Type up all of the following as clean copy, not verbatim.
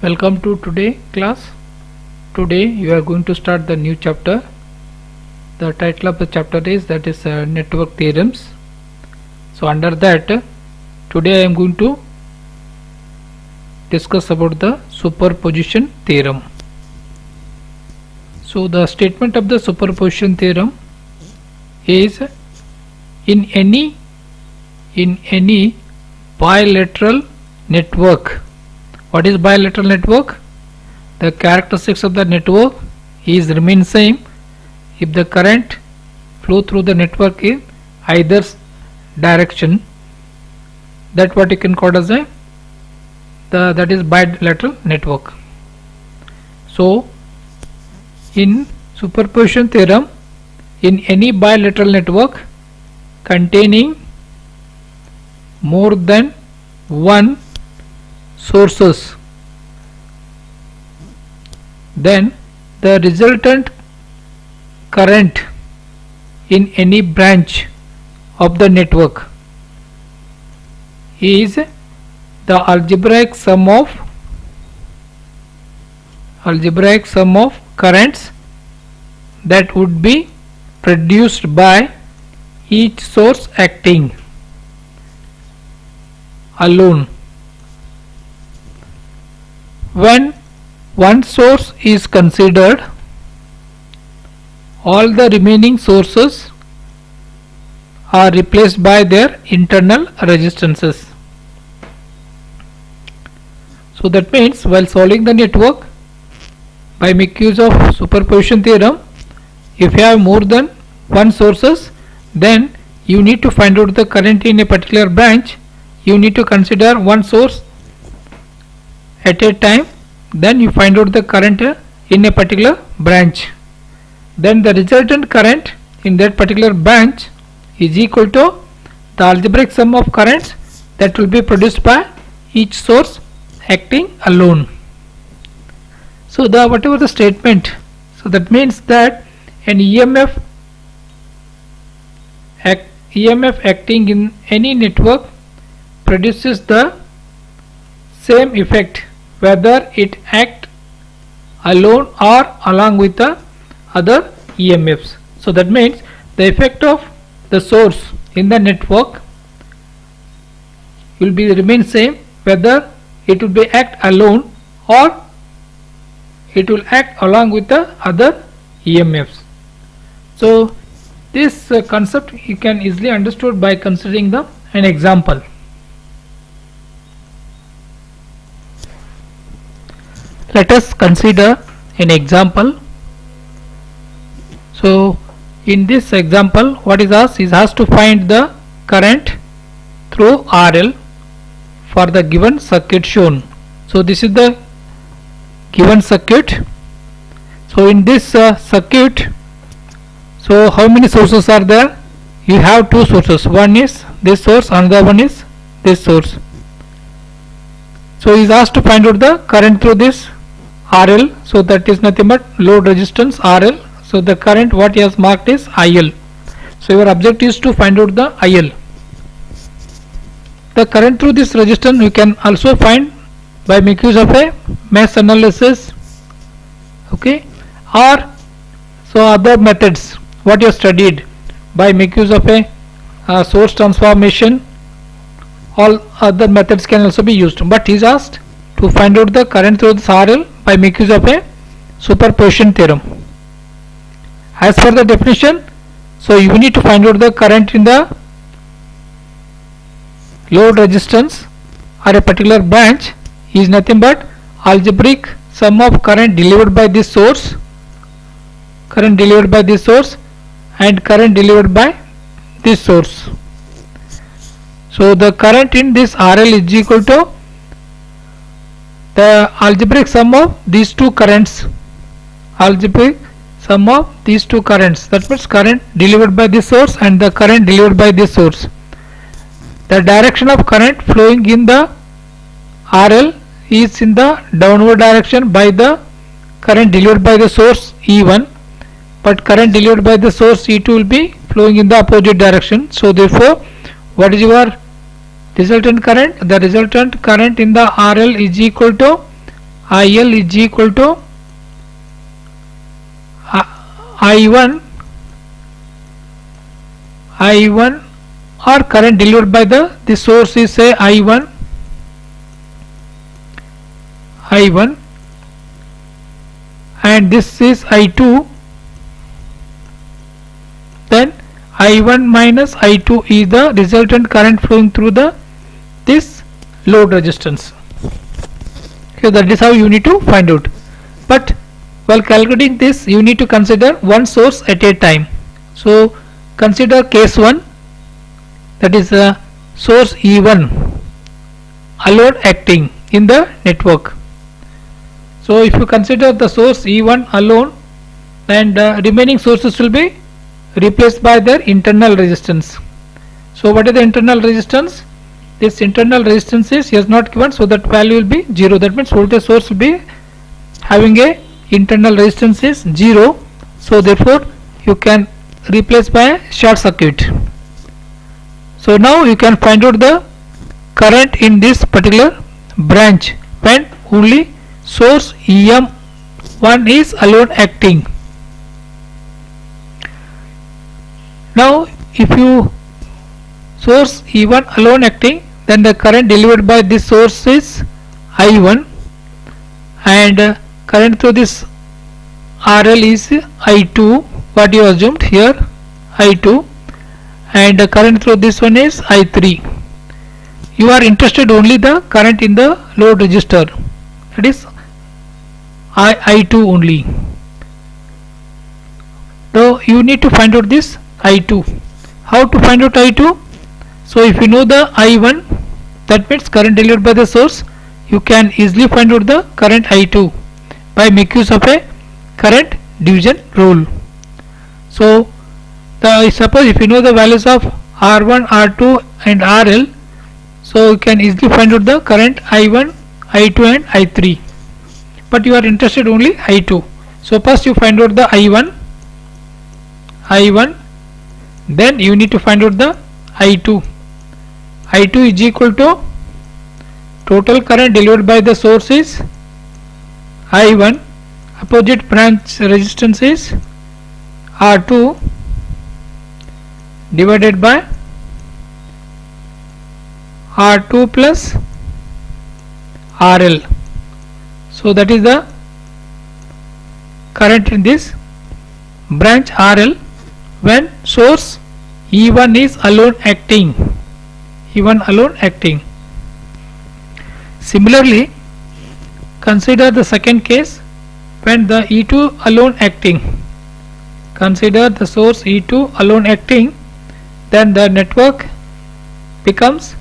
Welcome to today class. Today you are going to start the new chapter. The title of the chapter is network theorems. So under that today I am going to discuss about the superposition theorem. So the statement of the superposition theorem is in any bilateral network. What is bilateral network? The characteristics of the network is remain same if the current flow through the network in either direction. That what you can call as that is bilateral network. So in superposition theorem, in any bilateral network containing more than one sources, then the resultant current in any branch of the network is the algebraic sum of currents that would be produced by each source acting alone. When one source is considered, all the remaining sources are replaced by their internal resistances. So that means while solving the network by making use of superposition theorem, if you have more than one sources, then you need to find out the current in a particular branch. You need to consider one source at a time, then you find out the current in a particular branch. Then the resultant current in that particular branch is equal to the algebraic sum of currents that will be produced by each source acting alone. So the whatever the statement, so that means that an EMF acting in any network produces the same effect whether it act alone or along with the other EMFs. So that means the effect of the source in the network will be remain same whether it will be act alone or it will act along with the other EMFs. So this concept you can easily understood by considering an example. Let us consider an example. So in this example, what is asked is asked to find the current through RL for the given circuit shown. So this is the given circuit. So in this circuit, so how many sources are there? You have two sources. One is this source, another one is this source. So he is asked to find out the current through this RL. So that is nothing but load resistance RL. So the current what he has marked is IL. So your objective is to find out the IL. The current through this resistance you can also find by making use of a mesh analysis, okay, or so other methods what you have studied by making use of a source transformation. All other methods can also be used, but he is asked to find out the current through this RL by making use of a superposition theorem. As per the definition, so you need to find out the current in the load resistance or a particular branch is nothing but algebraic sum of current delivered by this source, and current delivered by this source. So the current in this RL is equal to the algebraic sum of these two currents. That means current delivered by this source and the current delivered by this source. The direction of current flowing in the RL is in the downward direction by the current delivered by the source E1, but current delivered by the source E2 will be flowing in the opposite direction. So therefore what is your resultant current? The resultant current in the RL is equal to IL is equal to I1 or current delivered by the source is say I1 and this is I2, then I1 minus I2 is the resultant current flowing through this load resistance. Okay, that is how you need to find out. But while calculating this, you need to consider one source at a time. So consider case 1, that is source E1 alone acting in the network. So if you consider the source E1 alone, and remaining sources will be replaced by their internal resistance. So what is the internal resistance? This internal resistance is not given, so that value will be 0. That means voltage source will be having a internal resistance is 0. So therefore you can replace by a short circuit. So now you can find out the current in this particular branch when only source EM1 is alone acting. Now if you source E1 alone acting, then the current delivered by this source is I1 and current through this RL is I2, what you assumed here, I2, and the current through this one is I3. You are interested only the current in the load resistor, that is I2 only. So you need to find out this I2. How to find out I2? So if you know the I1, that means current delivered by the source, you can easily find out the current I2 by making use of a current division rule. So suppose if you know the values of R1, R2 and RL, so you can easily find out the current I1, I2 and I3, but you are interested only I2. So first you find out the I1, then you need to find out the I2. I2 is equal to total current delivered by the source is I1, opposite branch resistance is R2 divided by R2 plus RL. So that is the current in this branch RL when source E1 is alone acting. Similarly, consider the second case when the E2 alone acting. Consider the source E2 alone acting, then the network becomes,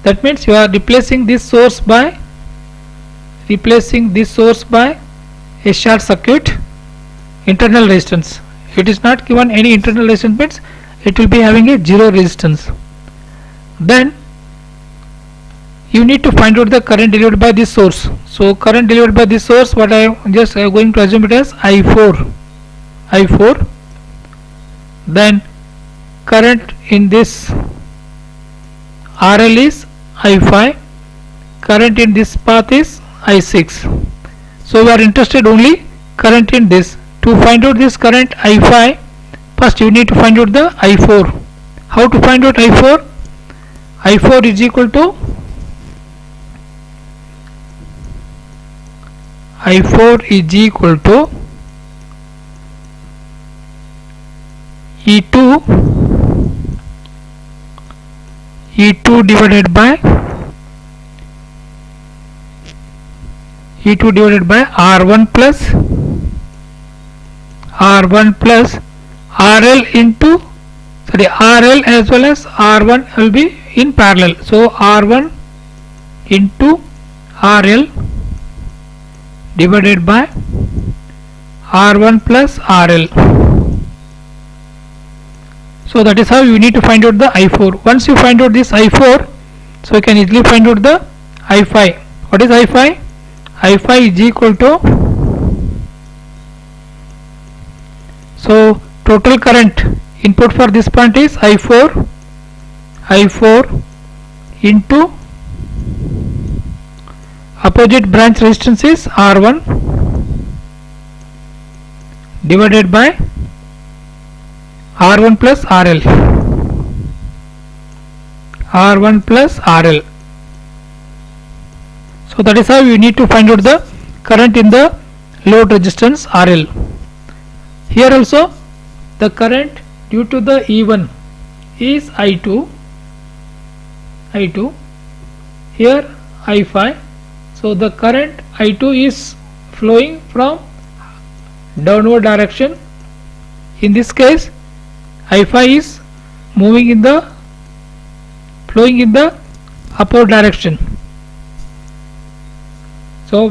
that means you are replacing this source by a short circuit internal resistance. It is not given any internal resistance, means it will be having a 0 resistance. Then you need to find out the current delivered by this source. So current delivered by this source, what I am just going to assume it as I4. Then current in this RL is I5, current in this path is I6. So we are interested only current in this. To find out this current I5, first you need to find out the I4. How to find out I4? I4 is equal to E2 divided by R1 plus RL into RL as well as R1 will be in parallel. So R1 into RL divided by R1 plus RL. So that is how you need to find out the I4. Once you find out this I4, so you can easily find out the I5. What is I5? I5 is equal to, so total current input for this point is I4 into opposite branch resistance is R1 divided by R1 plus RL. R1 plus RL. So that is how you need to find out the current in the load resistance RL. Here also the current due to the E1 is I2, here I5. So the current I2 is flowing from downward direction. In this case I5 is flowing in the upward direction. So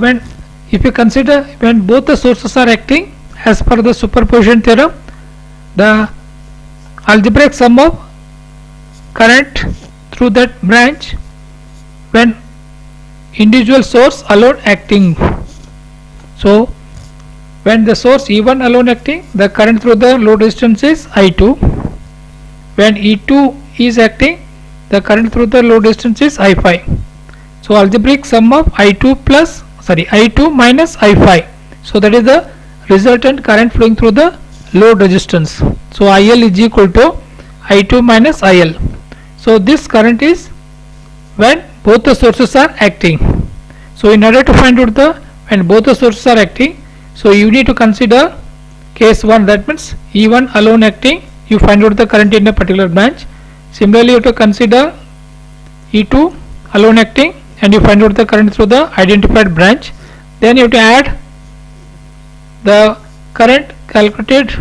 if you consider when both the sources are acting as per the superposition theorem, the algebraic sum of current through that branch when individual source alone acting. So when the source E1 alone acting, the current through the load resistance is I2. When E2 is acting, the current through the load resistance is I5. So algebraic sum of I2 minus I5. So that is the resultant current flowing through the load resistance. So IL is equal to I2 minus IL. So this current is when both the sources are acting. So in order to find out when both the sources are acting, so you need to consider case 1, that means E1 alone acting, you find out the current in a particular branch. Similarly you have to consider E2 alone acting and you find out the current through the identified branch. Then you have to add the current calculated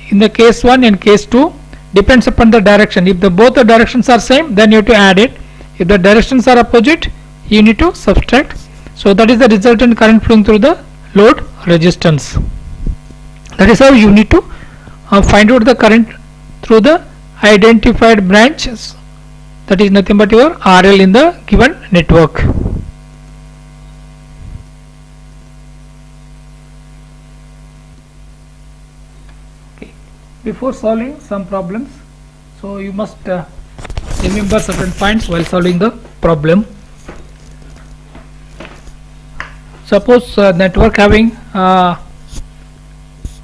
in the case 1 and case 2, depends upon the direction. If both the directions are same, then you have to add it. If the directions are opposite, you need to subtract. So that is the resultant current flowing through the load resistance. That is how you need to find out the current through the identified branches, that is nothing but your RL in the given network. Okay. Before solving some problems, so you must remember certain points while solving the problem. Suppose network having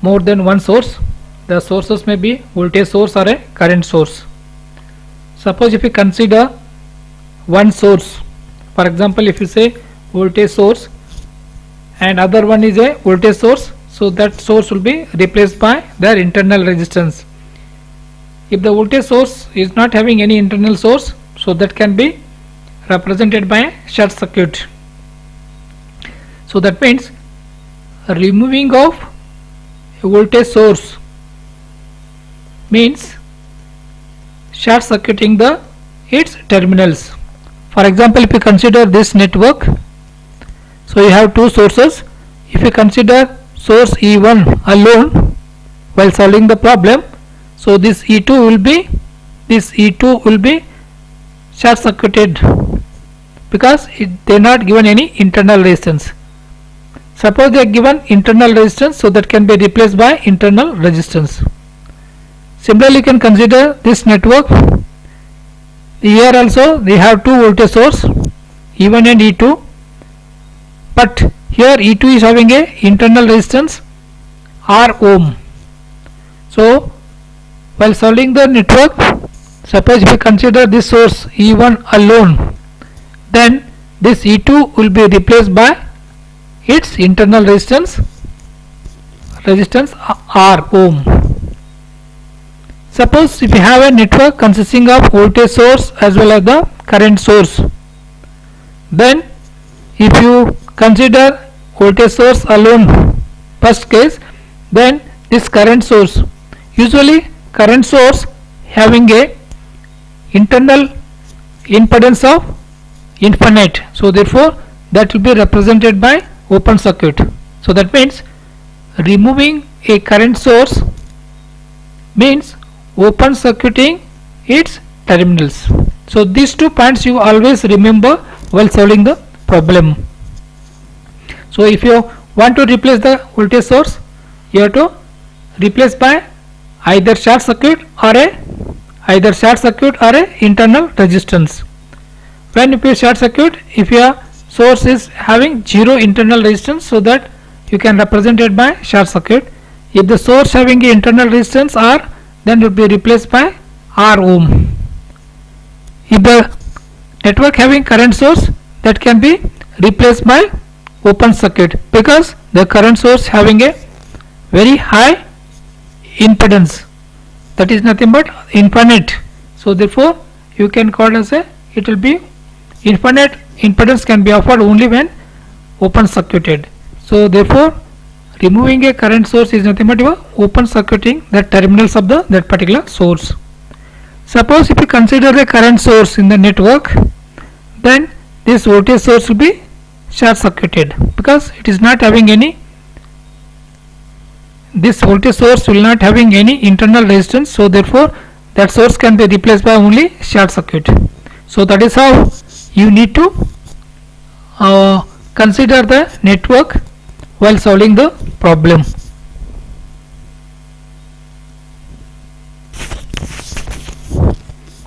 more than one source. The sources may be voltage source or a current source. Suppose if you consider one source, for example if you say voltage source and other one is a voltage source, so that source will be replaced by their internal resistance. If the voltage source is not having any internal source, so that can be represented by a short circuit. So that means removing of a voltage source means short circuiting its terminals. For example, if you consider this network, so you have two sources. If you consider source E1 alone while solving the problem, so this E2 will be short circuited because they are not given any internal resistance. Suppose they are given internal resistance, so that can be replaced by internal resistance. Similarly, you can consider this network. Here also they have two voltage source, E1 and E2, but here E2 is having a internal resistance R ohm. So while solving the network, suppose if we consider this source E1 alone, then this E2 will be replaced by its internal resistance R ohm. Suppose if you have a network consisting of voltage source as well as the current source, then if you consider voltage source alone first case, then this current source, usually current source having a internal impedance of infinite, so therefore that will be represented by open circuit. So that means removing a current source means open circuiting its terminals. So these 2 points you always remember while solving the problem. So if you want to replace the voltage source, you have to replace by either short circuit or a internal resistance. When if you short circuit, if you are source is having 0 internal resistance, so that you can represent it by short circuit. If the source having a internal resistance R, then it will be replaced by R ohm. If the network having current source, that can be replaced by open circuit, because the current source having a very high impedance, that is nothing but infinite. So therefore you can call as a, it will be infinite impedance can be offered only when open circuited. So therefore removing a current source is nothing but open circuiting the terminals of that particular source. Suppose if you consider the current source in the network, then this voltage source will be short circuited, because it is not having any, this voltage source will not having any internal resistance, so therefore that source can be replaced by only short circuit. So that is how you need to consider the network while solving the problem.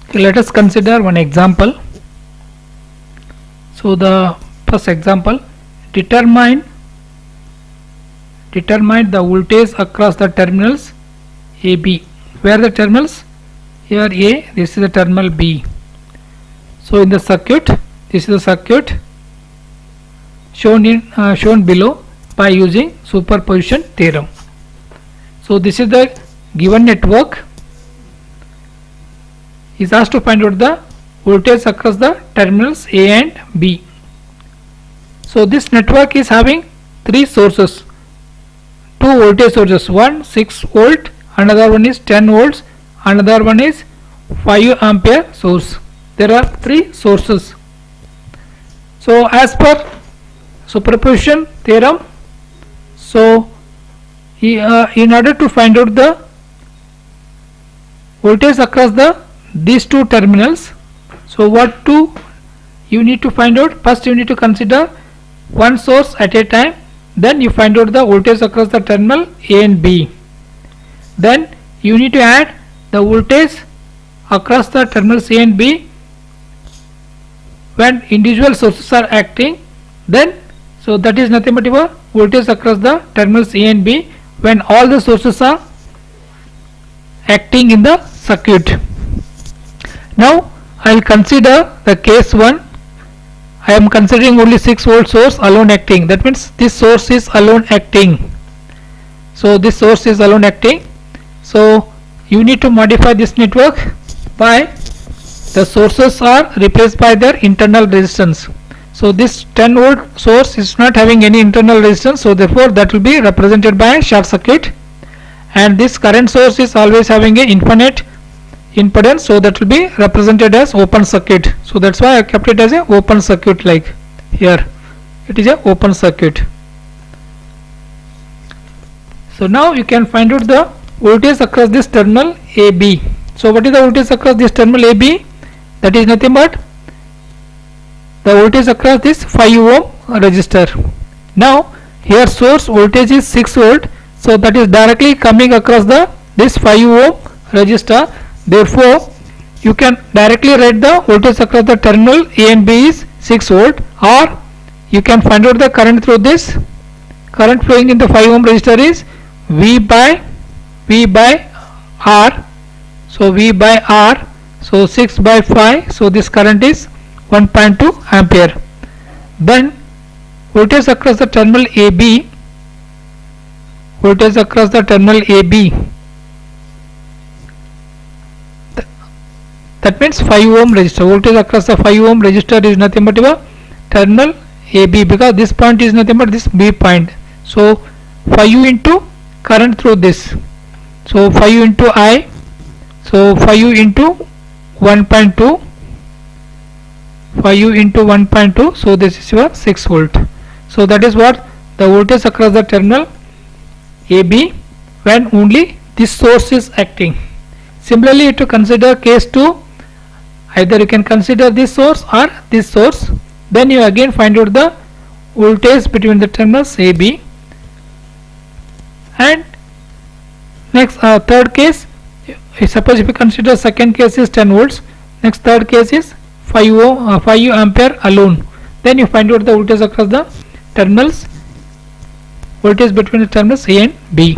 Okay, let us consider one example. So the first example, determine the voltage across the terminals AB. Where the terminals? Here A, this is the terminal B. So in the circuit, this is the circuit shown below by using superposition theorem. So this is the given network. Is asked to find out the voltage across the terminals A and B. So this network is having three sources, two voltage sources, one 6 volt, another one is 10 volts, another one is 5 ampere source. There are three sources. So as per superposition theorem, so in order to find out the voltage across these two terminals, so what you need to find out? First you need to consider one source at a time, then you find out the voltage across the terminal A and B. Then you need to add the voltage across the terminals A and B when individual sources are acting. Then so that is nothing but your voltage across the terminals A and B when all the sources are acting in the circuit. Now I will consider the case 1. I am considering only 6 volt source alone acting. That means this source is alone acting. So this source is alone acting. So you need to modify this network by the sources are replaced by their internal resistance. So this 10 volt source is not having any internal resistance, so therefore that will be represented by a short circuit. And this current source is always having a infinite impedance, so that will be represented as open circuit. So that's why I kept it as a open circuit, like here it is a open circuit. So now you can find out the voltage across this terminal AB. So what is the voltage across this terminal AB? That is nothing but the voltage across this 5 ohm resistor. Now here source voltage is 6 volt, so that is directly coming across this 5 ohm resistor. Therefore you can directly write the voltage across the terminal A and B is 6 volt, or you can find out the current through this. Current flowing in the 5 ohm resistor is V by R. So V by R, so 6 by 5, so this current is 1.2 ampere. Then voltage across the terminal AB, voltage across the terminal AB, that means 5 ohm resistor. Voltage across the 5 ohm resistor is nothing but a terminal AB, because this point is nothing but this B point. So 5 into current through this, so 5 into I, so 5 into 1.2, 5 into 1.2, so this is your 6 volt. So that is what the voltage across the terminal AB when only this source is acting. Similarly, to consider case 2, either you can consider this source or this source, then you again find out the voltage between the terminals AB. And next third case, suppose if you consider second case is 10 volts, next third case is 5 ampere alone. then you find out the voltage across the terminals, voltage between the terminals A and B.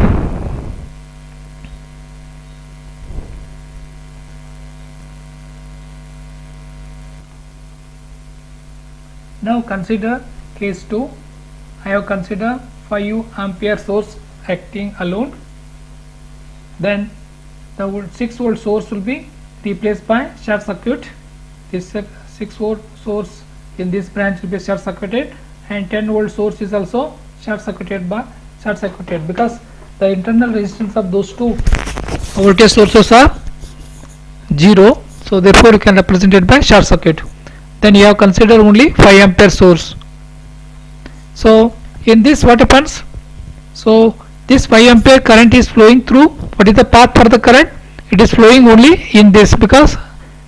Now consider case 2. I have considered 5 ampere source acting alone. Then the 6 volt source will be replaced by short circuit. This 6 volt source in this branch will be short circuited, and 10 volt source is also short circuited because the internal resistance of those two voltage sources are 0. So therefore you can represent it by short circuit. Then you have considered only 5 ampere source. So in this what happens? So this 5 ampere current is flowing through. What is the path for the current? It is flowing only in this, because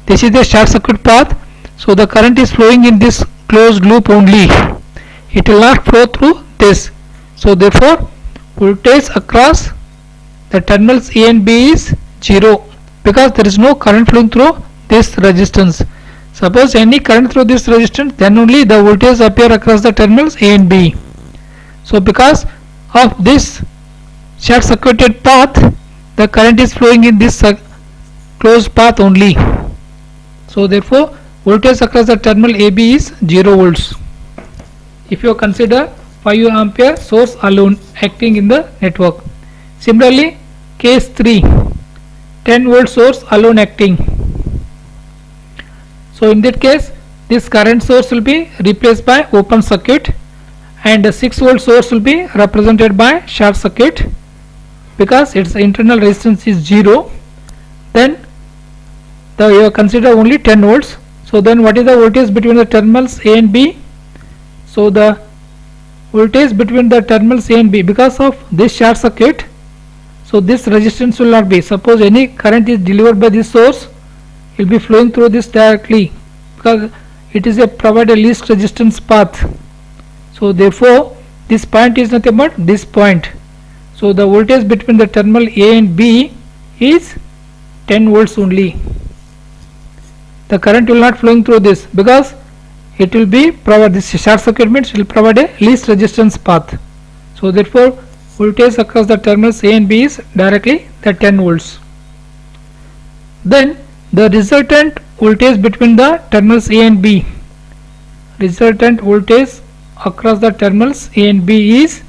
this is the short circuit path. So the current is flowing in this closed loop only. It will not flow through this. So therefore voltage across the terminals A and B is 0, because there is no current flowing through this resistance. Suppose any current through this resistance, then only the voltage appear across the terminals A and B. So because of this short circuited path, the current is flowing in this closed path only. So therefore voltage across the terminal AB is 0 volts. If you consider 5 ampere source alone acting in the network. Similarly, case 3, 10 volt source alone acting. So in that case, this current source will be replaced by open circuit, and the 6 volt source will be represented by short circuit, because its internal resistance is 0. Then you consider only 10 volts. So then what is the voltage between the terminals A and B? So the voltage between the terminals A and B, because of this short circuit, so this resistance will not be. Suppose any current is delivered by this source, it will be flowing through this directly, because it is a provide a least resistance path. So therefore this point is nothing but this point. So the voltage between the terminal A and B is 10 volts only. The current will not flowing through this, because it will be provide, this short circuit means it will provide a least resistance path. So therefore voltage across the terminals A and B is directly the 10 volts. Then the resultant voltage between the terminals A and B, resultant voltage across the terminals A and B is,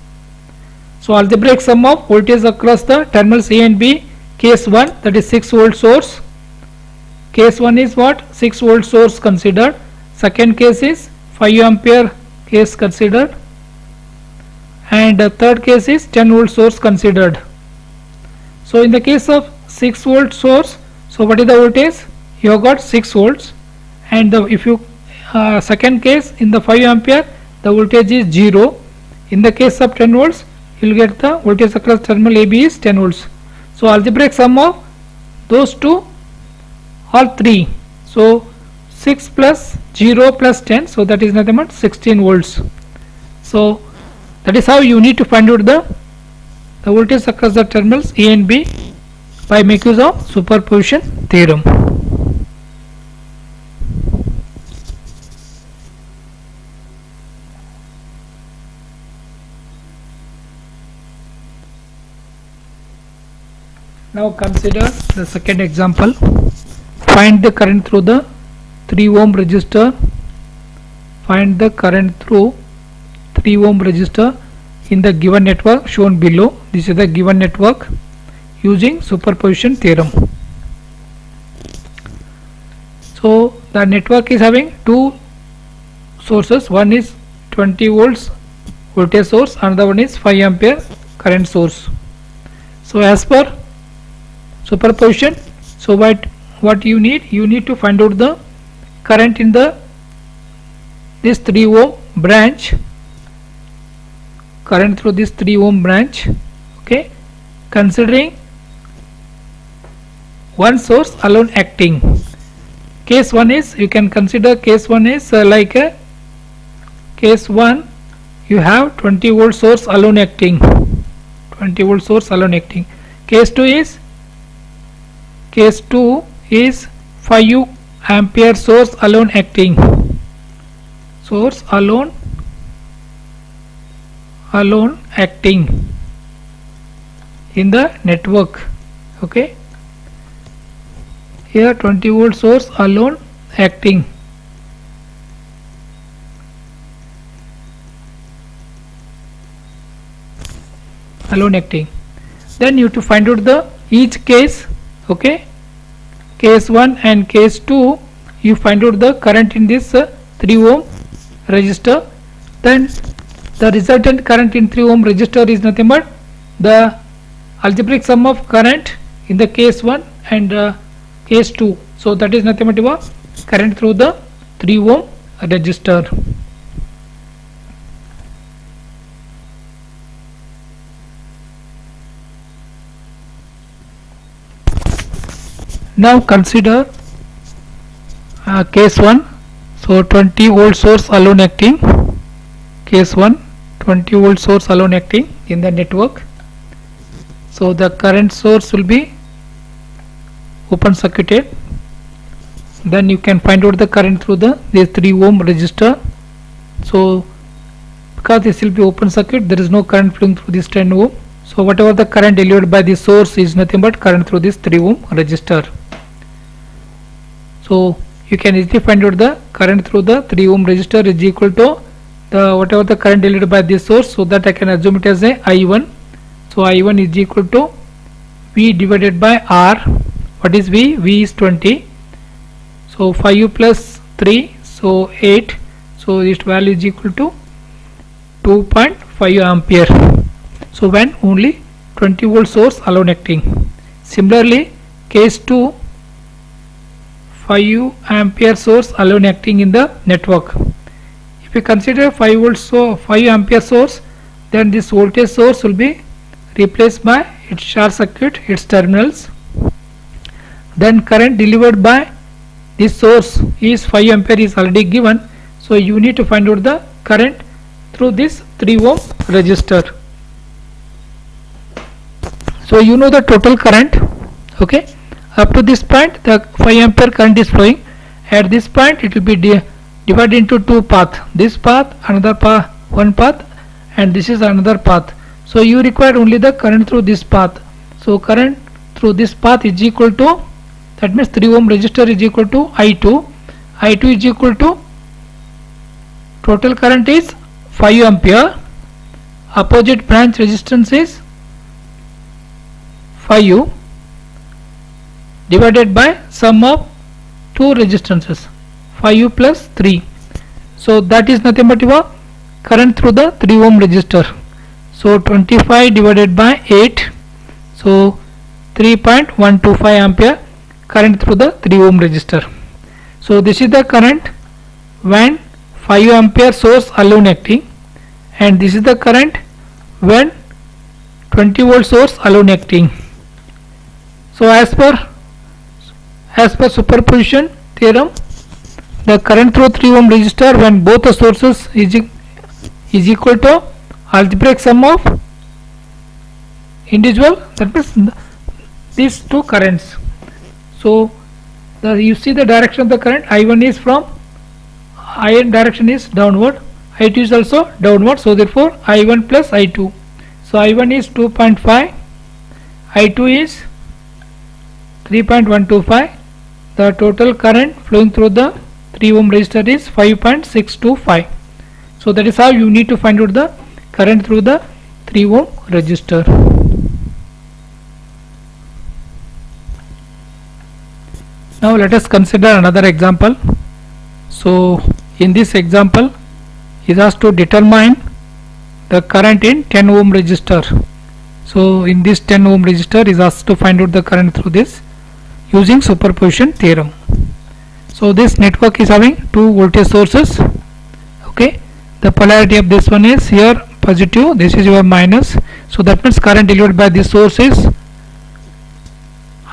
so algebraic sum of voltage across the terminals A and B, case 1, that is 6 volt source. Case 1 is what? 6 volt source considered. Second case is 5 ampere case considered, and the third case is 10 volt source considered. So in the case of 6 volt source, so what is the voltage? You have got 6 volts, and if you second case in the 5 ampere, the voltage is 0. In the case of 10 volts, you will get the voltage across terminal AB is 10 volts. So algebraic sum of those two, all three, so 6 plus 0 plus 10, so that is nothing but 16 volts. So that is how you need to find out the voltage across the terminals A and B by making use of superposition theorem. Now consider the second example. Find the current through the 3 ohm resistor. Find the current through 3 ohm resistor in the given network shown below. This is the given network using superposition theorem. So the network is having two sources. One is 20 volts voltage source, another one is 5 ampere current source. So as per superposition, so what you need to find out the current in this 3 ohm branch, current through this 3 ohm branch, okay, considering one source alone acting. Case 1 is, you can consider case 1 is like a case 1, you have 20 volt source alone acting, 20 volt source alone acting. Case 2 is 5 ampere source alone acting. source alone acting in the network. Okay, here 20 volt source alone acting. Then you have to find out the each case. Okay, case 1 and case 2, you find out the current in this 3 ohm resistor. Then the resultant current in 3 ohm resistor is nothing but the algebraic sum of current in the case 1 and case 2. So that is nothing but current through the 3 ohm resistor. Now consider case 1. So 20 volt source alone acting. Case 1, 20 volt source alone acting in the network. So the current source will be open circuited. Then you can find out the current through this 3 ohm resistor. So because this will be open circuit, there is no current flowing through this 10 ohm. So whatever the current delivered by this source is nothing but current through this 3 ohm resistor. So you can easily find out the current through the 3 ohm resistor is equal to the whatever the current delivered by this source. So that I can assume it as a I1. So I1 is equal to V divided by R. What is V? V is 20. So 5 plus 3, so 8. So this value is equal to 2.5 ampere. So when only 20 volt source alone acting. Similarly, case 2, 5 ampere source alone acting in the network. If you consider 5 volt, so 5 ampere source, then this voltage source will be replaced by its short circuit, its terminals. Then current delivered by this source is 5 ampere is already given. So you need to find out the current through this 3 ohm resistor. So you know the total current. Okay, up to this point the 5 ampere current is flowing. At this point it will be divided into two paths. This path, another path, one path, and this is another path. So you require only the current through this path. So current through this path is equal to, that means 3 ohm resistor is equal to I2. I2 is equal to total current is 5 ampere. Opposite branch resistance is 5 divided by sum of two resistances, 5 plus 3. So that is nothing but your current through the 3 ohm resistor. So 25 divided by 8, so 3.125 ampere current through the 3 ohm resistor. So this is the current when 5 ampere source alone acting, and this is the current when 20 volt source alone acting. So as per superposition theorem, the current through 3 ohm resistor when both the sources is equal to algebraic sum of individual, that means these two currents. So you see the direction of the current, I1 is from iron direction is downward, I2 is also downward, so therefore I1 plus I2. So I1 is 2.5, I2 is 3.125. The total current flowing through the 3 ohm resistor is 5.625. So that is how you need to find out the current through the 3 ohm resistor. Now let us consider another example. So in this example it has to determine the current in 10 ohm resistor. So in this 10 ohm resistor is asked to find out the current through this using superposition theorem. So this network is having two voltage sources. Okay, the polarity of this one is here positive, this is your minus. So that means current delivered by this source is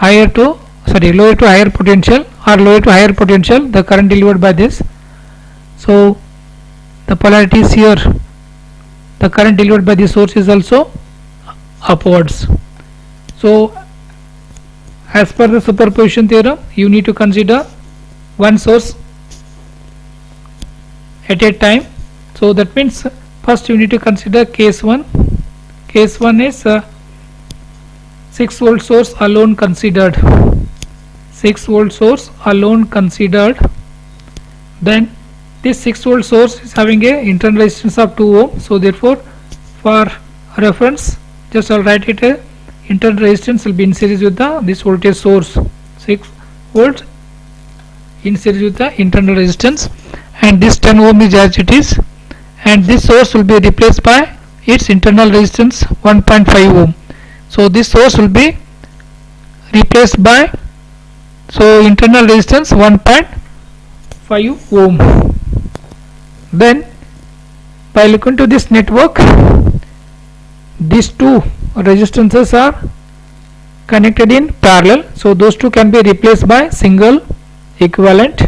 lower to higher potential, or lower to higher potential, the current delivered by this. So the polarity is here, the current delivered by this source is also upwards. So as per the superposition theorem, you need to consider one source at a time. So that means first you need to consider case 1. Case 1 is 6 volt source alone considered. 6 volt source alone considered. Then this 6 volt source is having a internal resistance of 2 ohm. So therefore, for reference, just I'll write it. Internal resistance will be in series with this voltage source, 6 volts in series with the internal resistance, and this 10 ohm is as it is, and this source will be replaced by its internal resistance 1.5 ohm. So this source will be replaced by internal resistance 1.5 ohm. Then by looking to this network, these two resistances are connected in parallel, so those two can be replaced by single equivalent.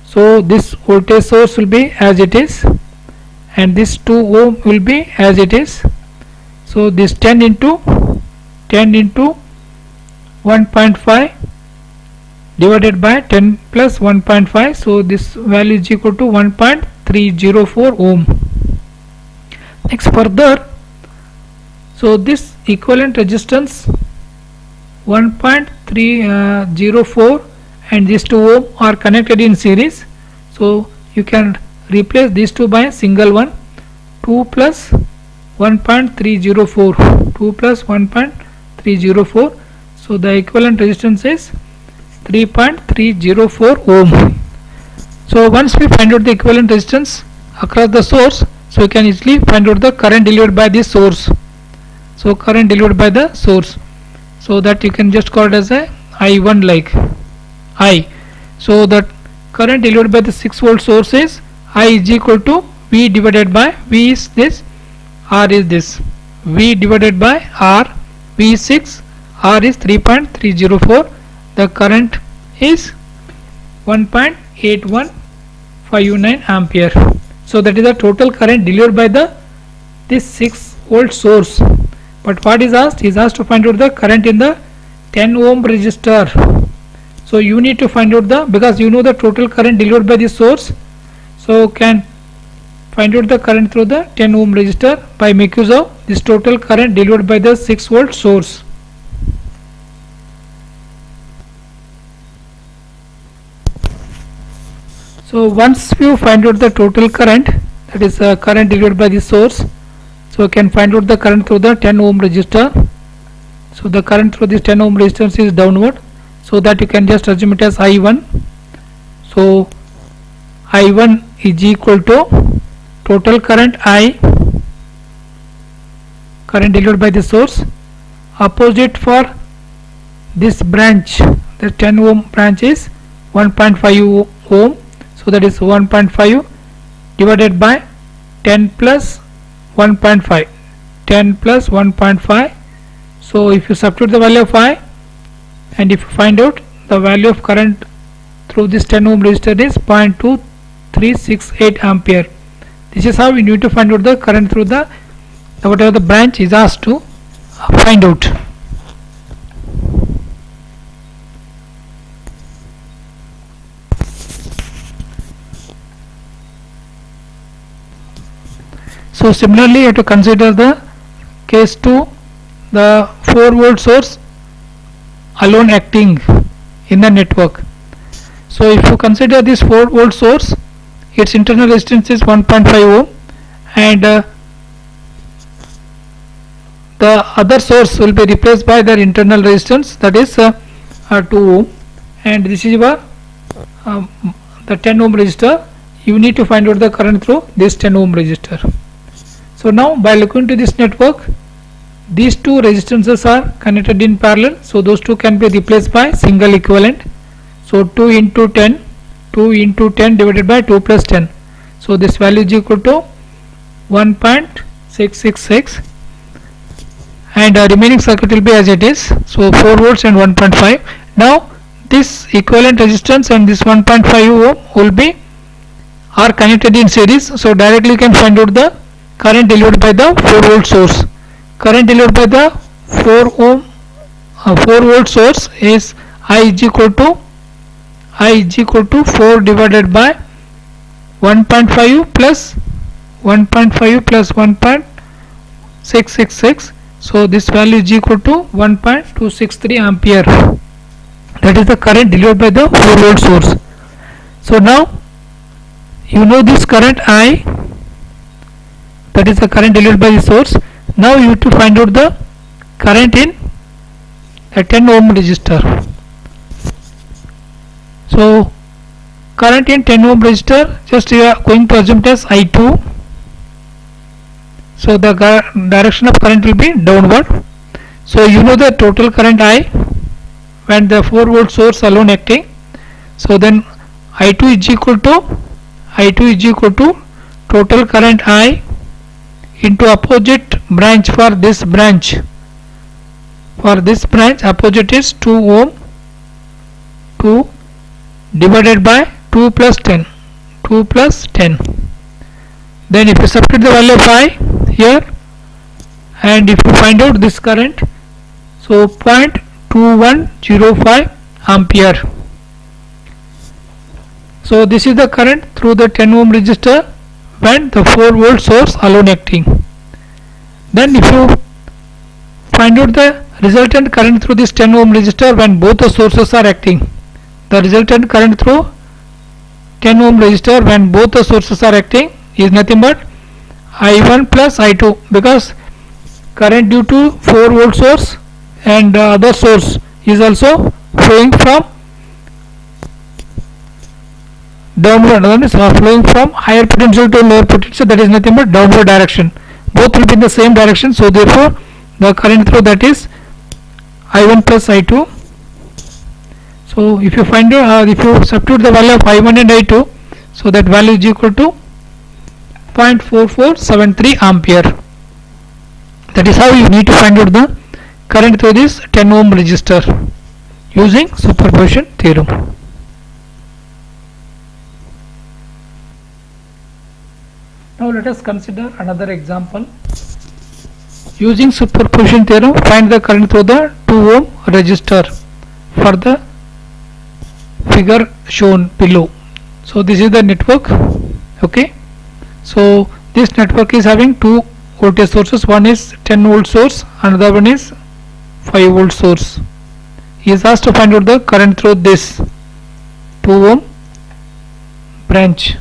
So this voltage source will be as it is, and this 2 ohm will be as it is. So this 10 into 1.5 divided by 10 plus 1.5, so this value is equal to 1.304 ohm. Next further, so this equivalent resistance 1.304 and these 2 ohm are connected in series, so you can replace these two by single one. 2 plus 1.304, 2 plus 1.304, so the equivalent resistance is 3.304 ohm. So once we find out the equivalent resistance across the source, so you can easily find out the current delivered by this source. So current delivered by the source, so that you can just call it as a I1, like I. So that current delivered by the 6 volt source is I is equal to V divided by, V is this, R is this, V divided by R. V is 6, R is 3.304. The current is 1.8159 ampere. So that is the total current delivered by this 6 volt source. But what is asked? Is asked to find out the current in the 10 ohm resistor. So you need to find out because you know the total current delivered by this source, so can find out the current through the 10 ohm resistor by making use of this total current delivered by the 6 volt source. So once you find out the total current, that is current delivered by this source, so you can find out the current through the 10 ohm resistor. So the current through this 10 ohm resistance is downward, so that you can just assume it as I1. So I1 is equal to total current I, current delivered by the source, opposite for this branch, the 10 ohm branch is 1.5 ohm, so that is 1.5 divided by 10 plus 1.5, 10 plus 1.5. So if you substitute the value of I, and if you find out the value of current through this 10 ohm resistor is 0.2368 ampere. This is how we need to find out the current through the whatever the branch is asked to find out. So similarly, you have to consider the case 2, the 4 volt source alone acting in the network. So if you consider this 4 volt source, its internal resistance is 1.5 ohm, and the other source will be replaced by their internal resistance, that is 2 ohm, and this is your the 10 ohm resistor. You need to find out the current through this 10 ohm resistor. So now by looking to this network, these two resistances are connected in parallel, so those two can be replaced by single equivalent. So 2 into 10 divided by 2 plus 10, so this value is equal to 1.666, and remaining circuit will be as it is, so 4 volts and 1.5. Now this equivalent resistance and this 1.5 ohm will be are connected in series, so directly you can find out the current delivered by the 4 volt source. Current delivered by the 4 volt source is I is equal to 4 divided by 1.5 plus 1.5 plus 1.666, so this value is equal to 1.263 ampere. That is the current delivered by the 4 volt source. So now you know this current I, that is the current delivered by the source. Now you have to find out the current in a 10 ohm resistor. So current in 10 ohm resistor, just you are going to assume it as I2. So the direction of current will be downward. So you know the total current I when the 4 volt source alone acting. So then I2 is equal to total current I into opposite branch. For this branch opposite is 2 ohm, 2 divided by 2 plus 10. Then if you substitute the value of I here, and if you find out this current, so 0.2105 ampere. So this is the current through the 10 ohm resistor when the 4 volt source alone acting. Then if you find out the resultant current through this 10 ohm resistor when both the sources are acting, the resultant current through 10 ohm resistor when both the sources are acting is nothing but I1 plus I2, because current due to 4 volt source and other source is also flowing from downward, that is flowing from higher potential to lower potential, that is nothing but downward direction. Both will be in the same direction, so therefore the current through that is I1 plus I2. So if you find if you substitute the value of I1 and I2, so that value is equal to 0.4473 ampere. That is how you need to find out the current through this 10 ohm resistor using superposition theorem. Now let us consider another example. Using superposition theorem, find the current through the 2 ohm resistor for the figure shown below. So this is the network. Okay, so this network is having two voltage sources. One is 10 volt source, another one is 5 volt source. He is asked to find out the current through this 2 ohm branch.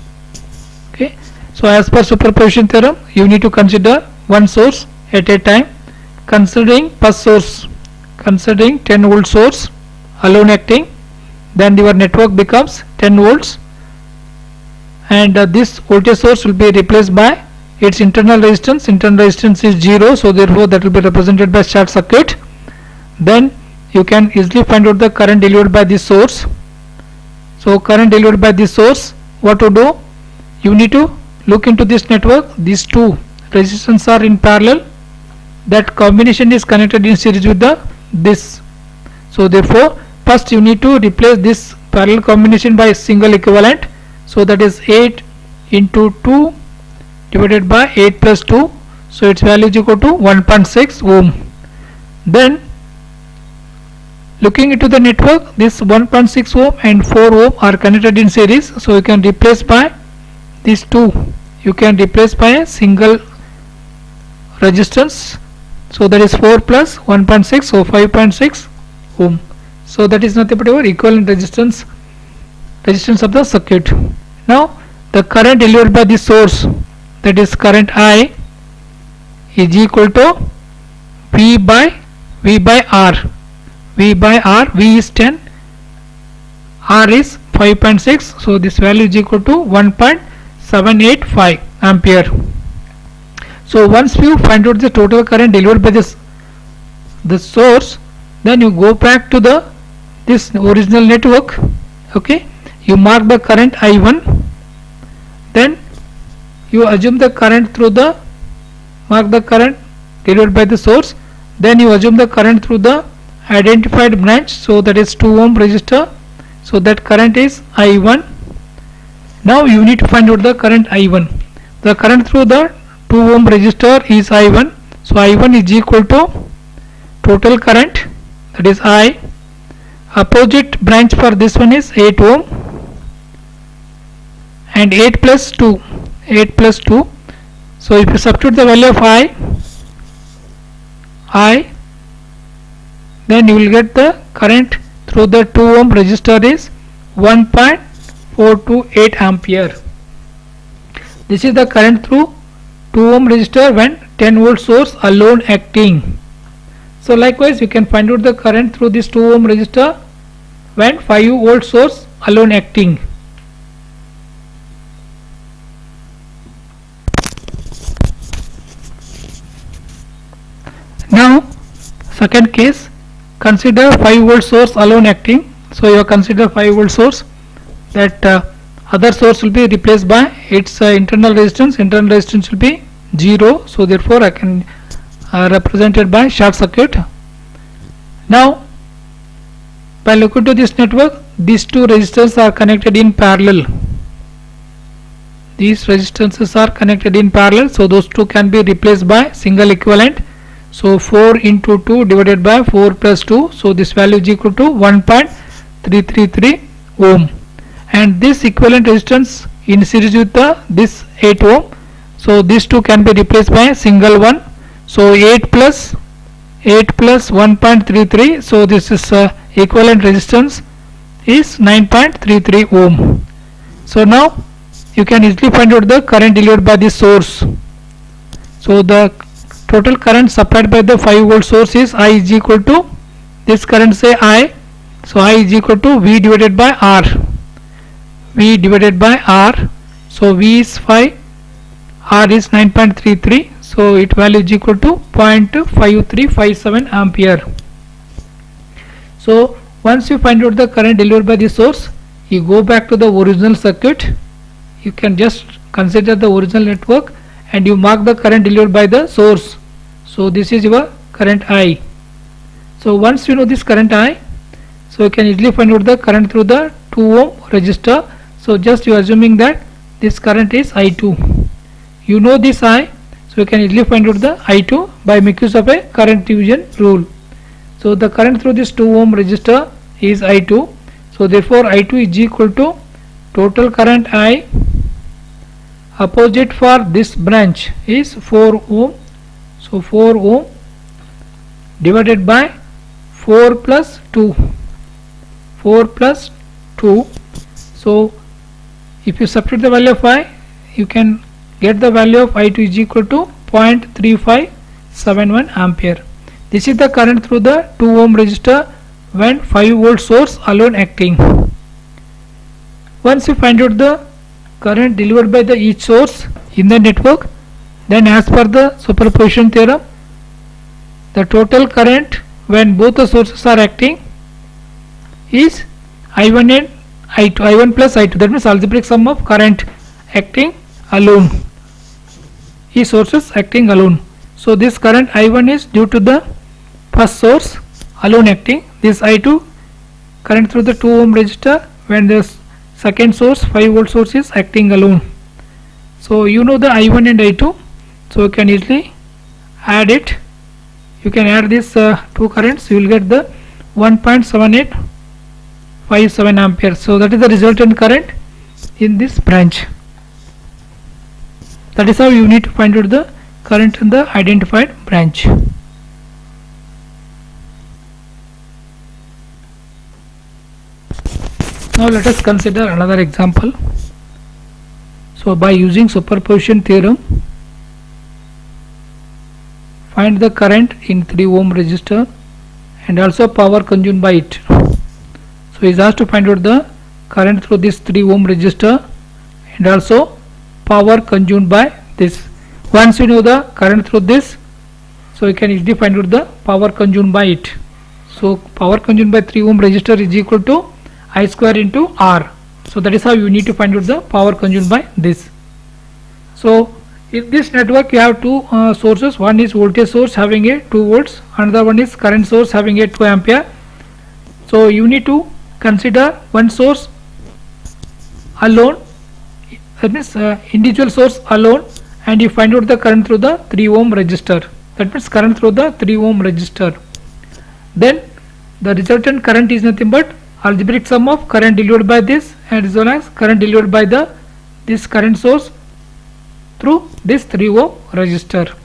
Okay, so as per superposition theorem, you need to consider one source at a time. Considering first source, considering 10 volt source alone acting, then your network becomes 10 volts, and this voltage source will be replaced by its internal resistance. Internal resistance is 0, so therefore that will be represented by short circuit. Then you can easily find out the current delivered by this source. So current delivered by this source, what to do? You need to look into this network. These two resistance are in parallel, that combination is connected in series with this. So therefore first you need to replace this parallel combination by single equivalent. So that is 8 into 2 divided by 8 plus 2, so its value is equal to 1.6 ohm. Then looking into the network, this 1.6 ohm and 4 ohm are connected in series, so you can replace by these two, you can replace by a single resistance. So that is 4 plus 1.6, so 5.6 ohm. So that is nothing but your equivalent resistance of the circuit. Now the current delivered by this source, that is current I, is equal to V by R. V by R, V is 10, R is 5.6, so this value is equal to 1.785 ampere. So once you find out the total current delivered by this source, then you go back to this original network. Okay, you mark the current I1, then you assume the current through the, mark the current delivered by the source, then you assume the current through the identified branch, so that is 2 ohm resistor, so that current is I1. Now you need to find out the current I1. The current through the 2 ohm resistor is I1, so I1 is equal to total current, that is I. Opposite branch for this one is 8 ohm, and 8 plus 2, 8 plus 2. So if you substitute the value of I, then you will get the current through the 2 ohm resistor is 1.428 ampere. This is the current through 2 ohm resistor when 10 volt source alone acting. So likewise you can find out the current through this 2 ohm resistor when 5 volt source alone acting. Now second case, consider 5 volt source alone acting. So you consider 5 volt source, that other source will be replaced by its internal resistance will be 0, so therefore I can represent it by short circuit. Now by looking to this network, these two resistors are connected in parallel. These resistances are connected in parallel, so those two can be replaced by single equivalent. So 4 into 2 divided by 4 plus 2, so this value is equal to 1.333 ohm, and this equivalent resistance in series with this 8 ohm, so these two can be replaced by a single one. So 8 plus 1.33, so this is equivalent resistance is 9.33 ohm. So now you can easily find out the current delivered by this source. So the total current supplied by the 5 volt source is I is equal to, this current say I, so I is equal to V divided by R, so V is 5, R is 9.33, so its value is equal to 0.5357 ampere. So once you find out the current delivered by the source, you go back to the original circuit. You can just consider the original network and you mark the current delivered by the source. So this is your current I. So once you know this current I, so you can easily find out the current through the 2 ohm resistor. So just you are assuming that this current is I2. You know this I, so you can easily find out the I2 by making use of a current division rule. So the current through this 2 ohm resistor is I2. So therefore I2 is equal to total current I opposite for this branch is 4 ohm. So 4 ohm divided by 4 plus 2. So if you substitute the value of I, you can get the value of I2 is equal to 0.3571 ampere. This is the current through the 2 ohm resistor when 5 volt source alone acting. Once you find out the current delivered by the each source in the network, then as per the superposition theorem, the total current when both the sources are acting is I1 and I2, I1 plus I2, that means algebraic sum of current acting alone, each sources acting alone. So this current I1 is due to the first source alone acting, this I2 current through the 2 ohm resistor when the second source 5 volt source is acting alone. So you know the I1 and I2, so you can easily add it. You can add these two currents, you will get the 1.7857 ampere. So that is the resultant current in this branch. That is how you need to find out the current in the identified branch. Now let us consider another example. So by using superposition theorem, find the current in 3 ohm resistor and also power consumed by it. So he is asked to find out the current through this 3 ohm resistor and also power consumed by this. Once you know the current through this, so you can easily find out the power consumed by it. So power consumed by 3 ohm resistor is equal to I square into R. So that is how you need to find out the power consumed by this. So in this network you have two sources. One is voltage source having a 2 volts, another one is current source having a 2 ampere. So you need to consider one source alone, that means individual source alone, and you find out the current through the 3 ohm resistor, that means current through the 3 ohm resistor. Then the resultant current is nothing but algebraic sum of current delivered by this and as well as current delivered by this current source through this 3 ohm resistor.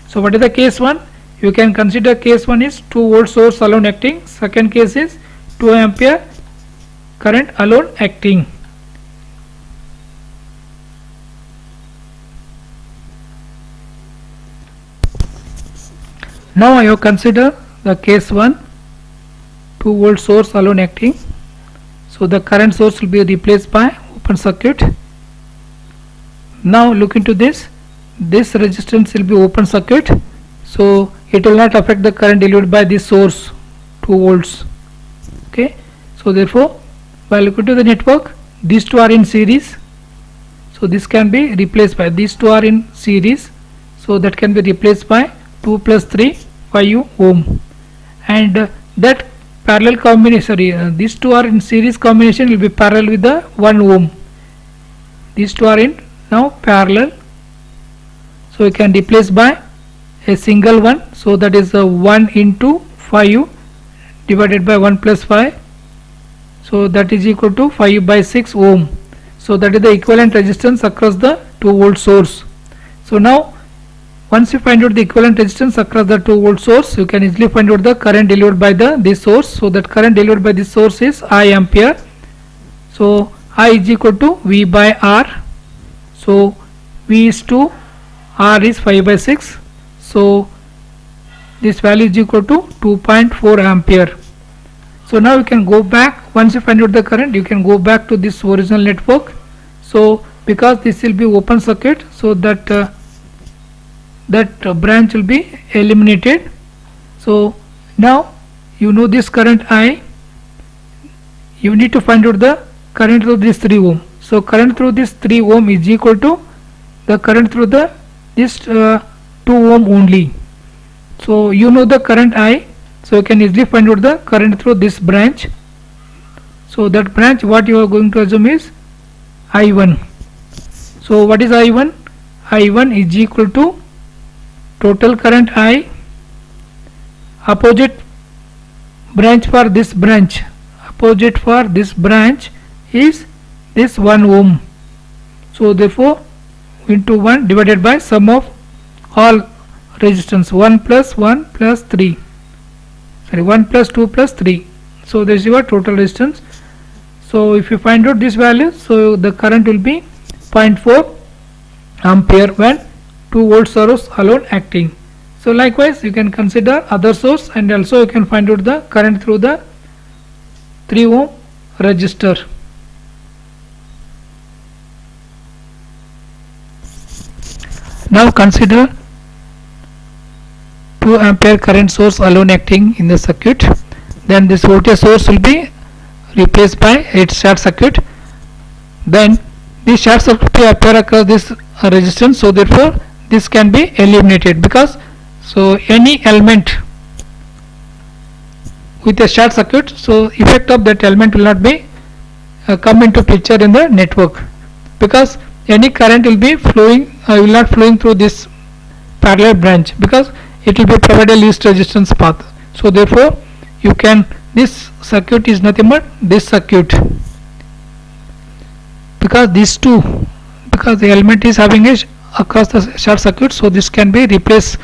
So what is the case 1? You can consider case 1 is 2 volt source alone acting. Second case is 2 ampere current alone acting. Now I have considered the case 1, 2 volt source alone acting. So the current source will be replaced by open circuit. Now look into this resistance will be open circuit, so it will not affect the current delivered by this source 2 volts. Okay, so therefore by looking to the network, these two are in series, so this can be replaced by these two are in series, so that can be replaced by 2 plus 3 5 ohm, and that parallel combination, these two are in series combination will be parallel with the 1 ohm. These two are in now parallel, so you can replace by a single one, so that is 1 into 5 divided by 1 plus 5, so that is equal to 5 by 6 ohm. So that is the equivalent resistance across the 2 volt source. So now once you find out the equivalent resistance across the 2 volt source, you can easily find out the current delivered by this source. So that current delivered by this source is I ampere. So I is equal to V by R. So V is 2, R is 5 by 6. So this value is equal to 2.4 ampere. So now you can go back, once you find out the current, you can go back to this original network. So because this will be open circuit, so that branch will be eliminated. So now you know this current I, you need to find out the current through this 3 ohm. So current through this 3 ohm is equal to the current through this 2 ohm only. So you know the current I, so you can easily find out the current through this branch. So that branch, what you are going to assume is I1. So what is I1? I1 is equal to total current I, opposite branch for this branch, opposite for this branch is this 1 ohm. So therefore into 1 divided by sum of all resistance, 1 plus 1 plus 3, sorry 1 plus 2 plus 3. So this is your total resistance. So if you find out this value, so the current will be 0.4 ampere when 2 volt source alone acting. So likewise you can consider other source, and also you can find out the current through the 3 ohm resistor. Now consider 2 ampere current source alone acting in the circuit. Then this voltage source will be replaced by its short circuit. Then this short circuit will appear across this resistance, so therefore this can be eliminated, because so any element with a short circuit, so effect of that element will not be come into picture in the network, because any current will be flowing will not flowing through this parallel branch, because it will be provided least resistance path. So therefore you can, this circuit is nothing but this circuit, because these two, because the element is having a across the short circuit, so this can be replaced.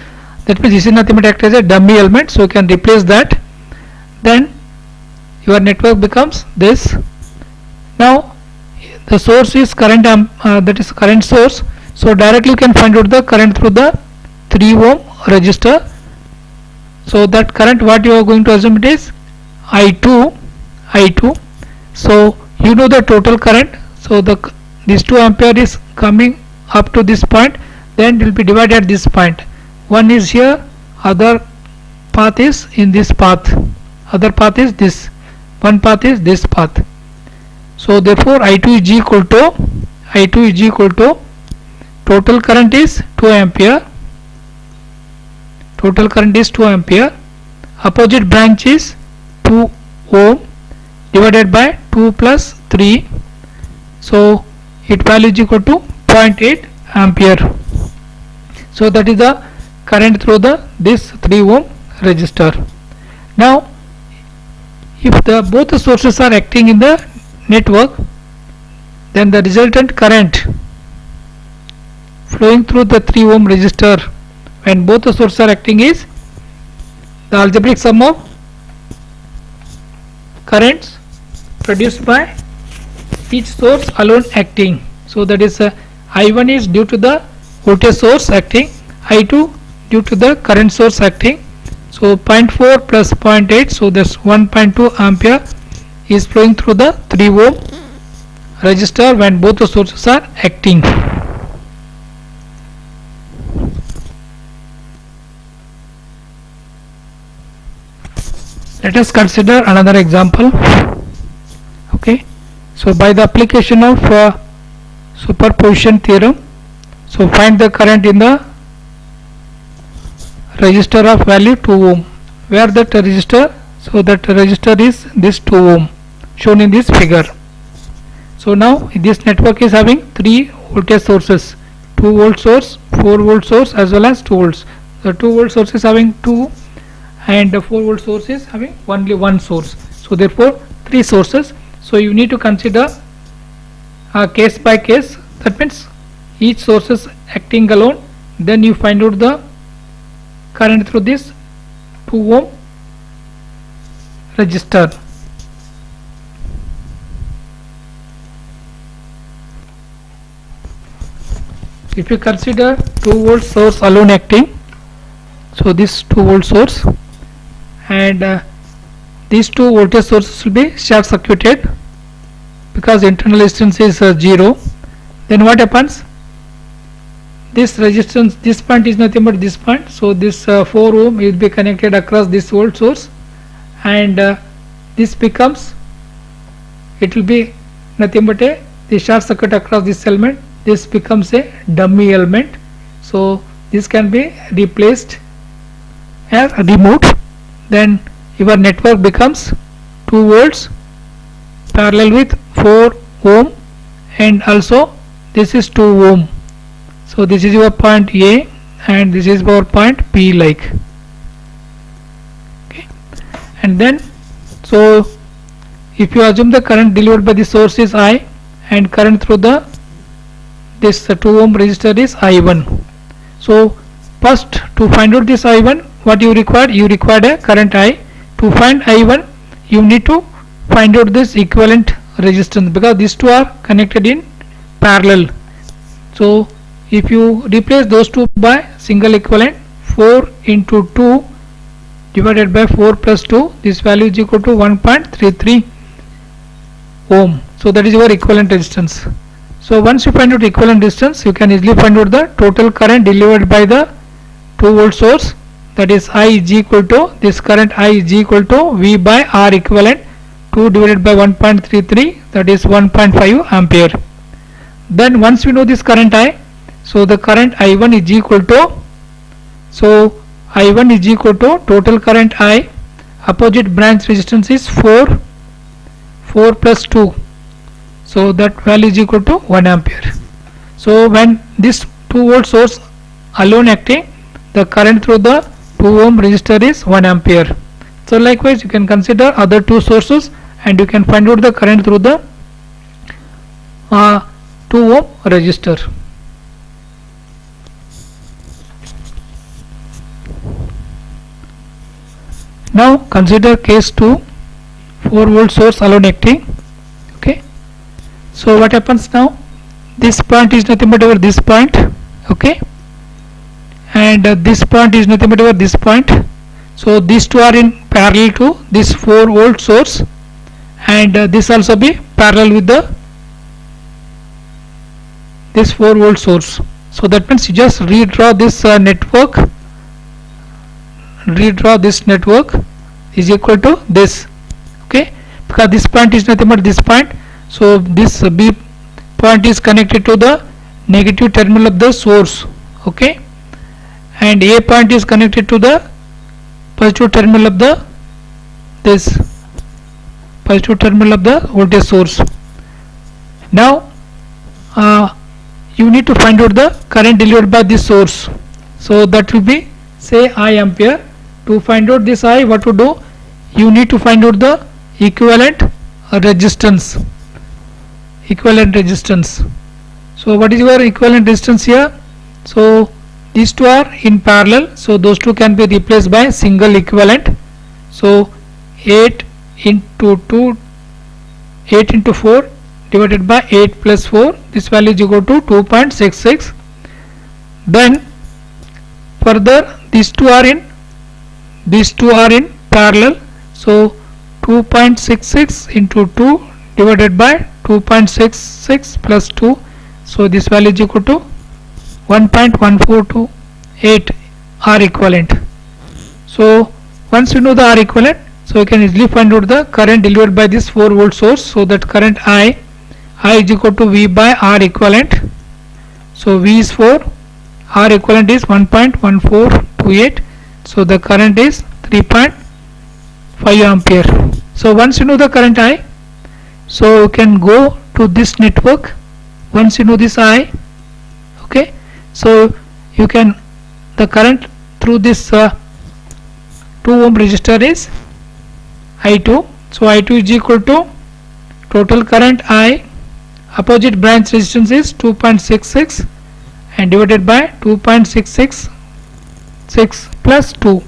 That means this is nothing but act as a dummy element, so you can replace that. Then your network becomes this. Now the source is current that is current source, so directly you can find out the current through the 3 ohm resistor. So that current, what you are going to assume, it is I2. So you know the total current, so this 2 ampere is coming up to this point, then it will be divided at this point. One is here, other path is in this path, other path is this, one path is this path. So therefore I2 is equal to total current is 2 ampere, total current is 2 ampere, opposite branch is 2 ohm divided by 2 plus 3, so it value is equal to 0.8 ampere. So that is the current through this 3 ohm resistor. Now if both the sources are acting in the network, then the resultant current flowing through the 3 ohm resistor when both the sources are acting is the algebraic sum of currents produced by each source alone acting. So that is I1 is due to the voltage source acting, I2 due to the current source acting. So 0.4 plus 0.8, so that's 1.2 ampere is flowing through the 3 ohm resistor when both the sources are acting. Let us consider another example. Okay, so by the application of superposition theorem, so find the current in the resistor of value 2 ohm. Where that resistor? So that resistor is this 2 ohm shown in this figure. So now this network is having 3 voltage sources, 2 volt source, 4 volt source as well as 2 volts. The 2 volt source is having 2 and the 4 volt source is having only one source. So therefore 3 sources. So you need to consider case by case. That means each source is acting alone. Then you find out the current through this 2 ohm resistor. If you consider 2 volt source alone acting, so this 2 volt source and these 2 voltage sources will be short circuited because internal resistance is 0. Then what happens? This resistance, this point is nothing but this point, so this 4 ohm will be connected across this volt source and this becomes, it will be nothing but the short circuit across this element. This becomes a dummy element, so this can be replaced as removed. Then your network becomes 2 volts parallel with 4 ohm and also this is 2 ohm. So this is your point A and this is our point B like. Okay. And then so if you assume the current delivered by the source is I and current through the this 2 ohm resistor is I1. So first to find out this I1, what you require? You require a current I. To find I1 you need to find out this equivalent resistance because these two are connected in parallel. So if you replace those two by single equivalent, 4 into 2 divided by 4 plus 2, this value is equal to 1.33 ohm. So that is your equivalent resistance. So once you find out equivalent resistance, you can easily find out the total current delivered by the 2 volt source, that is I is equal to, this current I is equal to V by R equivalent, 2 divided by 1.33, that is 1.5 ampere. Then once we know this current I, so the current I1 is equal to, so I1 is equal to total current I, opposite branch resistance is 4 plus 2, so that value is equal to 1 ampere. So when this 2 volt source alone acting, the current through the 2 ohm resistor is 1 ampere. So likewise you can consider other 2 sources and you can find out the current through the 2 ohm resistor. Now consider case 2, 4 volt source alone acting. Okay, so what happens now? This point is nothing but over this point, okay, and this point is nothing but over this point. So these two are in parallel to this 4 volt source and this also be parallel with the this 4 volt source. So that means you just redraw this network, redraw this network is equal to this, okay, because this point is nothing but this point. So this B point is connected to the negative terminal of the source, okay, and A point is connected to the positive terminal of the this positive terminal of the voltage source. Now you need to find out the current delivered by this source, so that will be say I ampere. To find out this I, what to do? You need to find out the equivalent resistance. Equivalent resistance. So what is your equivalent resistance here? So these two are in parallel, so those two can be replaced by single equivalent. So 8 into 2, 8 into 4 divided by 8 plus 4, this value is equal to 2.66. Then further these two are in parallel, so 2.66 into 2 divided by 2.66 plus 2, so this value is equal to 1.1428 R equivalent. So once you know the R equivalent, so you can easily find out the current delivered by this 4 volt source. So that current I is equal to V by R equivalent. So V is 4, R equivalent is 1.1428, so the current is 3.5 ampere. So once you know the current I, so you can go to this network. Once you know this I, okay, so you can, the current through this 2 ohm resistor is I2. So I2 is equal to total current I, opposite branch resistance is 2.66 and divided by 2.666 plus 2,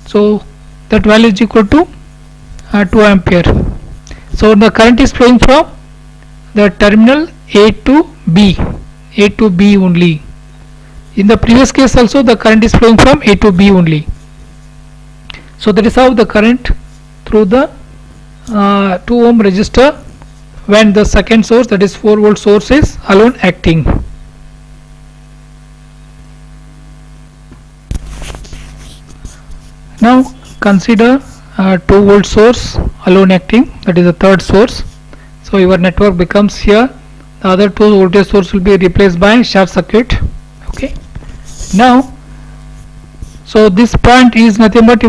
so that value is equal to 2 ampere. So the current is flowing from the terminal A to B only. In the previous case also the current is flowing from A to B only. So that is how the current through the 2 ohm resistor when the second source, that is 4 volt source, is alone acting. Now consider 2 volt source alone acting, that is the third source. So your network becomes here, the other 2 voltage source will be replaced by short circuit. Okay, now so this point is nothing but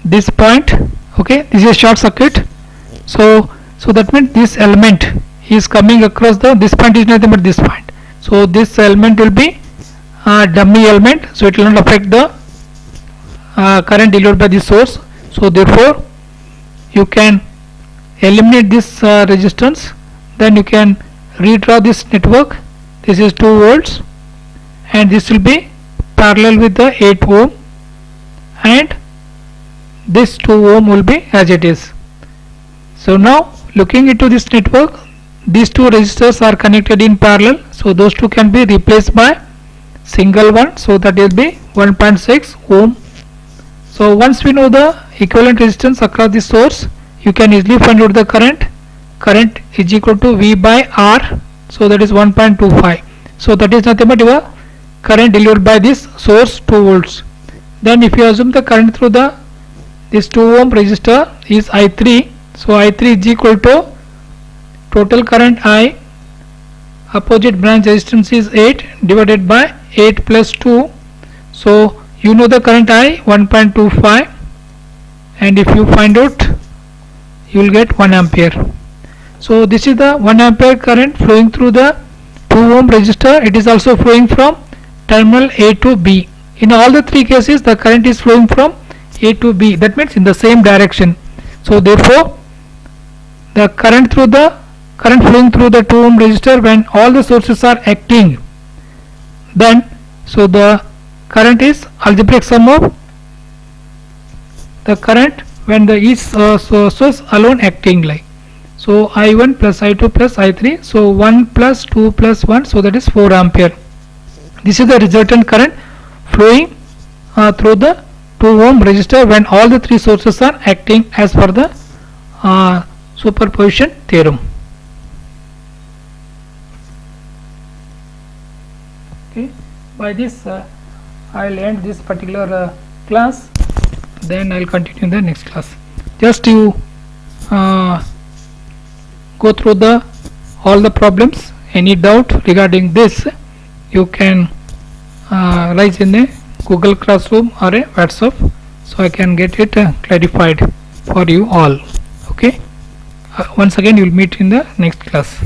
this point. Okay, this is a short circuit. So that means this element is coming across this point is nothing but this point. So this element will be a dummy element, so it will not affect the current delivered by the source. So therefore you can eliminate this resistance, then you can redraw this network. This is 2 volts and this will be parallel with the 8 ohm, and this 2 ohm will be as it is. So now looking into this network, these 2 resistors are connected in parallel, so those 2 can be replaced by single one, so that will be 1.6 ohm. So once we know the equivalent resistance across the source, you can easily find out the current is equal to V by R, so that is 1.25. so that is nothing but your current delivered by this source 2 volts. Then if you assume the current through this 2 ohm resistor is I3, so I3 is equal to total current I, opposite branch resistance is 8 divided by 8 plus 2, so you know the current I 1.25, and if you find out you will get 1 ampere. So this is the 1 ampere current flowing through the 2 ohm resistor. It is also flowing from terminal A to B. In all the 3 cases the current is flowing from A to B, that means in the same direction. So therefore the current flowing through the 2 ohm resistor when all the sources are acting, then so the current is algebraic sum of the current when the each source alone acting, like so I1 plus I2 plus I3, so 1 plus 2 plus 1, so that is 4 ampere. This is the resultant current flowing through the 2 ohm resistor when all the 3 sources are acting as per the superposition theorem. Okay, by this I will end this particular class, then I will continue in the next class. Just you go through all the problems. Any doubt regarding this you can raise in a Google Classroom or a WhatsApp, so I can get it clarified for you all. Okay, once again you will meet in the next class.